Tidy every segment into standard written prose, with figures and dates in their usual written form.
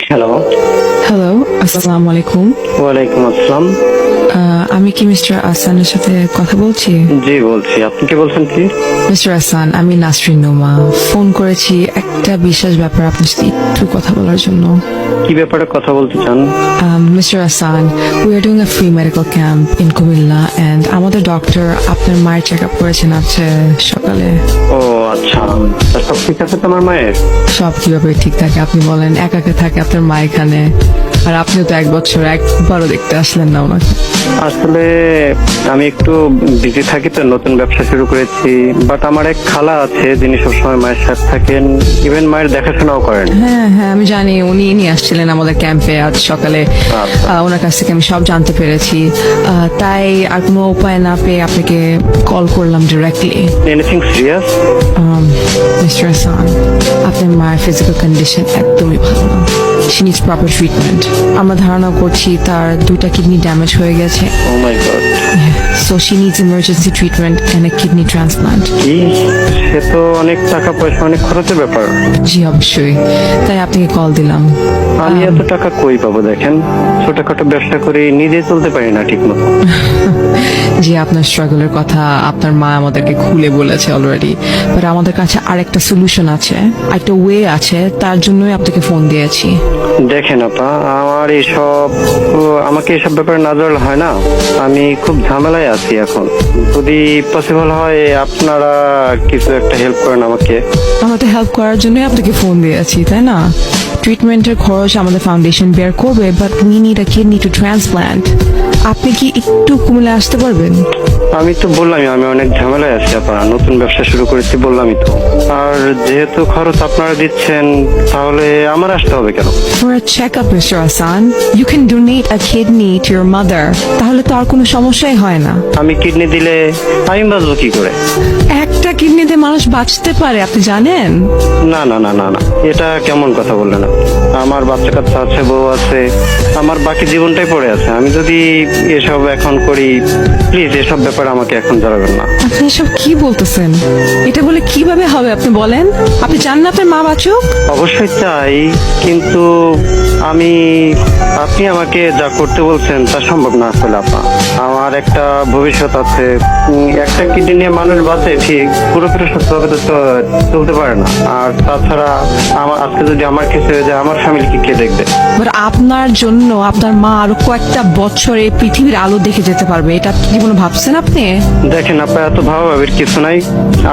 Hello. Hello, আসসালামু আলাইকুম। ওয়ালাইকুম আসসালাম। আমি কি মিস্টার আহসানের সাথে কথা বলছি? জি বলছি, আপনি কে বলছেন কি? মিস্টার আহসান, আমি নাসরিন নোমা। ফোন করেছি একটা বিশেষ ব্যাপার আপনার সাথে একটু কথা বলার জন্য। কি ব্যাপারে কথা বলতে চান? Mister Ahsan, we are doing a free medical camp in Comilla and আমাদের ডক্টর আপনার মায়ের চেক আপ করেছেন আজকে সকালে। ও আচ্ছা, তা সব ঠিক আছে তোমার মায়ের? সব কিভাবে ঠিক থাকে আপনি বলেন? একা থাকে আপনার মা এখানে, আর আপনিও তো 1 বছর একবারও দেখতে আসলেন না ওনাকে। আসলে আমি একটু বিজি থাকি তো, নতুন ব্যবসা শুরু করেছি। বাট আমার এক খালা আছে যিনি সবসময় মায়ের সাথে থাকেন, ইভেন মায়ের দেখাশোনাও করেন। হ্যাঁ হ্যাঁ, আমি জানি উনি নিয়ে আসছিলেন আমাদের ক্যাম্পে আজ সকালে। ওনার কাছ থেকে আমি সব জানতে পেরেছি। তাই আর কোনো উপায় না পেয়ে আপনাকে কল করলাম directly. Anything serious? Mister Hasan, আপনার মায়ের ফিজিক্যাল কন্ডিশন একদমই ভালো না। She needs proper treatment. আমরা ধারণা করছি তার 2টা কিডনি ড্যামেজ হয়ে গেছে। Oh my God. So she needs emergency treatment and a kidney transplant. কি? সে তো অনেক টাকা পয়সা, অনেক খরচের ব্যাপার। জি অবশ্যই, তাই আপনাকে কল দিলাম। আমি এত টাকা কই পাবো? দেখেন, ছোটখাটো ব্যবসা করে নিজে চলতে পারি না ঠিক মতো। জি, আপনার স্ট্রাগলের কথা আপনার মা আমাদেরকে খুলে বলেছে অলরেডি, বাট আমাদের কাছে আরেকটা সলিউশন আছে, একটা ওয়ে আছে, তার জন্যই আপনাকে ফোন দিয়েছি। দেখেন আপা, আমাকে এসব ব্যাপারে না জানলে হয় না। আমি খুব ঝামেলায় আছি এখন। যদি পসিবল হয় আপনারা কিছু একটা হেল্প করেন আমাকে। আমাদের হেল্প করার জন্যই আপনাকে ফোন দিয়েছি, তাই না? ট্রিটমেন্টের খরচ আমাদের ফাউন্ডেশন বেয়ার করবে, but we need a kidney to transplant. আপনি কি একটু কুমিল্লা আসতে পারবেন? আমি তো বললামই আমি অনেক ঝামেলায় আছি আপা, নতুন ব্যবসা শুরু করেছি বললামই তো। আর যেহেতু খরচ আপনারা দিচ্ছেন, তাহলে আমার আসতে হবে কেন? For a checkup, Mr. Hassan, you can donate a kidney to your mother. তাহলে তো আর কোনো সমস্যাই হয় না। আমি কিডনি দিলে আমি বাঁচবো কি করে? একটা কিডনিতে মানুষ বাঁচতে পারে, আপনি জানেন? না না না না না, এটা কেমন কথা বললেন আপনি? আমার বাচ্চা কাচ্চা আছে, বউ আছে, আমার বাকি জীবনটাই পড়ে আছে। আমি যদি এসব এখন করি, প্লিজ এসব ব্যাপারে আমাকে এখন জানাবেন না। আপনি এসব কি বলতেছেন? এটা বলে কিভাবে হবে আপনি বলেন? আপনি চান না আপনার মা বাঁচুক? অবশ্যই চাই, কিন্তু আপনি আমাকে যা করতে বলছেন তা সম্ভব না আসলে আপা। আমার একটা ভবিষ্যৎ আছে। একটা কিডনি নিয়ে মানুষ বাঁচে ঠিক, পুরোপুরি সুস্থভাবে তো চলতে পারে না। আর তাছাড়া আজকে যদি আমার কিছু হয়ে যায়, আমার ফ্যামিলিকে কে দেখবে? বাট আপনার জন্য আপনার মা আরো কয়েকটা বছরে পৃথিবীর আলো দেখে যেতে পারবে, এটা কি কোনো ভাবছেন আপনি? দেখেন আপা, এত ভাবাভাবির কিছু নাই।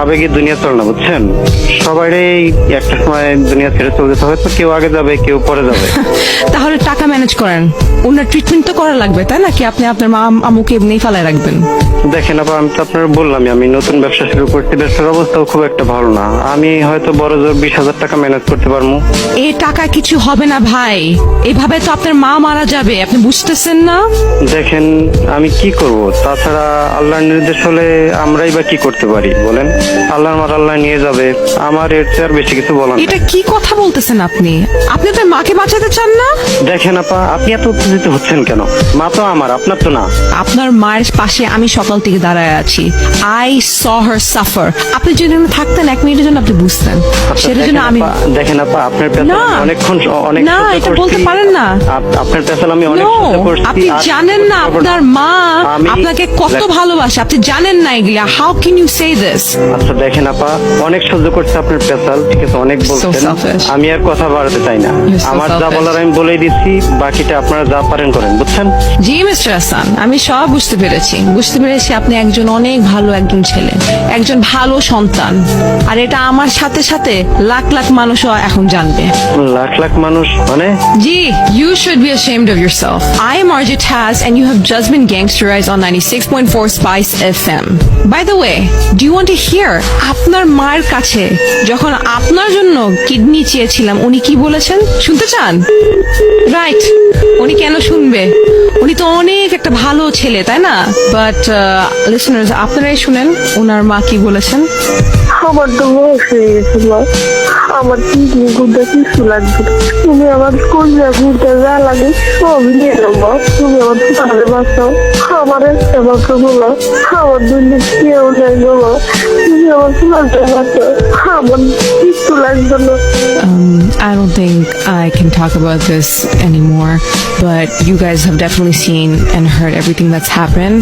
আবেগে দুনিয়া চলে না, বুঝছেন? সবারই একটা সময় দুনিয়া ছেড়ে চলে যেতে, হয়তো কেউ আগে যাবে, কেউ পরে যাবে। তাহলে টাকা ম্যানেজ করেন, ওনার ট্রিটমেন্ট তো করা লাগবে, তাই না? কি আপনি আপনার মা আমুকে এমনি ফালায় রাখবেন? দেখেন আপা, আমি তো আপনার বললামই আমি নতুন ব্যবসা শুরু করছি, ব্যবসার অবস্থাও খুব একটা ভালো না। আমি হয়তো বড় জোর 20,000 টাকা ম্যানেজ করতে পারবো। এই টাকা কিছু হবে না ভাই, এভাবে তো আপনার মা মারা যাবে, আপনি বুঝতেছেন না? দেখেন আমি কি করব? তাছাড়া আল্লাহর নির্দেশ হলে আমরাই বা কি করতে পারি বলেন? আল্লাহর মার আল্লাহ নিয়ে যাবে, আমার এর চেয়ে আর বেশি কিছু বলার এটা নেই। কি কথা বলতেছেন আপনি? আপনি আপনার মাকে বাঁচাতে চান না? দেখেন আপা, আপনি এত উত্তেজিত হচ্ছেন কেন? মা তো আমার, আপনার তো না। আপনার মায়ের পাশে আমি সকাল থেকে দাঁড়ায় আছি। I saw her suffer. আপনি যদি এখানে থাকতেন 1 মিনিটের জন্য আপনি বুঝতেন। সেটার জন্য আমি দেখেন আপা, আপনার পেছাল না, অনেক না, সহ্য এটা করছি। বলতে পারেন না। আপনার পেছাল আমি অনেক No, সহ্য করছি। আপনি আর জানেন না আপনার মা আপনাকে কত ভালোবাসে, আপনি জানেন না এগুলা। How can you say this? আচ্ছা দেখেন আপা, অনেক সহ্য করছে আপনার পেছাল, ঠিক আছে, অনেক বলছেন। selfish. আমি আর কথা বাড়াতে চাই না। You're so আমার যা selfish. বলার আমি বলেই দিচ্ছি, বাকিটা আপনারা যা পারেন করেন, বুঝছেন? জি মিস্টার হাসান, আমি সব বুঝতে পেরেছি আপনি একজন অনেক ভালো একজন ছেলে, একজন ভালো সন্তান। আর এটা আমার সাথে সাথে লাখ লাখ মানুষও এখন জানবে। লাখ লাখ মানুষ মানে? জি, you should be ashamed of yourself. I am RJ Taz and you have just been gangsterized on 96.4 Spice FM. By the way, do you want to hear আপনার মায়ের কাছে যখন আপনার জন্য কিডনি চেয়েছিলাম উনি কি বলেছেন? শুনতে চান? রাইট, উনি কেন শুনবে? উনি তো অনেক একটা ভালো ছেলে, তাই না? বাট লিসনার্স, আপনারাই শুনেন ওনার মা কি বলেছেন। আমার তো বয়স হয়ে গেছে মা, আমার কিডনি গুড়টা কিছু লাগবে না। তুমি আমার কলজা গুড়টা যা লাগে সবই নিয়ে নাও মা। তুমি আমার ছোটারে বাঁচাও, আমার একটা মাত্র বলো, আমার দুনিয়া কেউ নাই বলো, তুমি আমার ছোটারে বাঁচাও, আমার কিছু লাগবে না। I don't think I can talk about this anymore, but you guys have definitely seen and heard everything that's happened.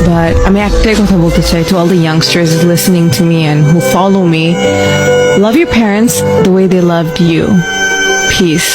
But আমি একটাই কথা বলতে চাই to all the youngsters listening to me and who follow me. Love your parents the way they loved you. Peace.